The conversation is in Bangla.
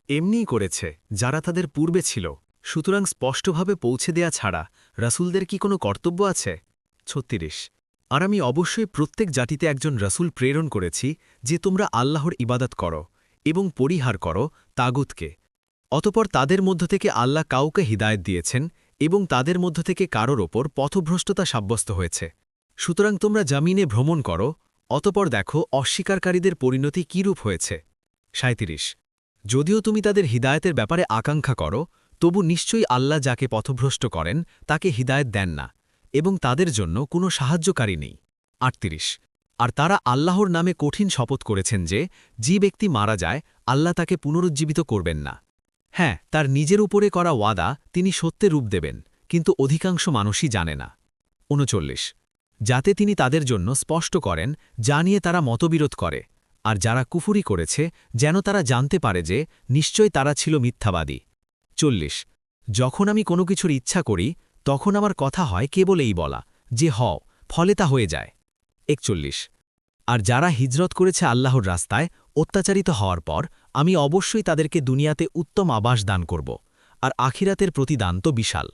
এমনিই করেছে যারা তাদের পূর্বে ছিল। সুতরাং স্পষ্টভাবে পৌঁছে দেয়া ছাড়া রাসূলদের কি কোনো কর্তব্য আছে? ৩৬ আর আমি অবশ্যই প্রত্যেক জাতিতে একজন রাসূল প্রেরণ করেছি যে তোমরা আল্লাহর ইবাদত করো এবং পরিহার করো তাগুতকে। অতপর তাদের মধ্য থেকে আল্লাহ কাউকে হিদায়ত দিয়েছেন এবং তাদের মধ্য থেকে কারোর ওপর পথভ্রষ্টতা সাব্যস্ত হয়েছে। সুতরাং তোমরা জামিনে ভ্রমণ করো, অতপর দেখো অস্বীকারীদের পরিণতি কীরূপ হয়েছে। ৩৭ যদিও তুমি তাদের হিদায়তের ব্যাপারে আকাঙ্ক্ষা করো, তবু নিশ্চয়ই আল্লাহ যাকে পথভ্রষ্ট করেন তাকে হিদায়ত দেন না, এবং তাদের জন্য কোনো সাহায্যকারী নেই। ৩৮ আর তারা আল্লাহর নামে কঠিন শপথ করেছেন যে ব্যক্তি মারা যায় আল্লাহ তাকে পুনরুজ্জীবিত করবেন না। হ্যাঁ, তার নিজের উপরে করা ওয়াদা তিনি সত্যে রূপ দেবেন, কিন্তু অধিকাংশ মানুষই জানে না। ৩৯ যাতে তিনি তাদের জন্য স্পষ্ট করেন যা নিয়ে তারা মতবিরোধ করে, আর যারা কুফুরি করেছে যেন তারা জানতে পারে যে নিশ্চয় তারা ছিল মিথ্যাবাদী। ৪০ যখন আমি কোনো কিছুর ইচ্ছা করি তখন আমার কথা হয় কেবল এই বলা যে হও, ফলে তা হয়ে যায়। ৪১ আর যারা হিজরত করেছে আল্লাহর রাস্তায় অত্যাচারিত হওয়ার পর আমি অবশ্যই তাদেরকে দুনিয়াতে উত্তম আবাস দান করব, আর আখিরাতের প্রতিদান তো বিশাল।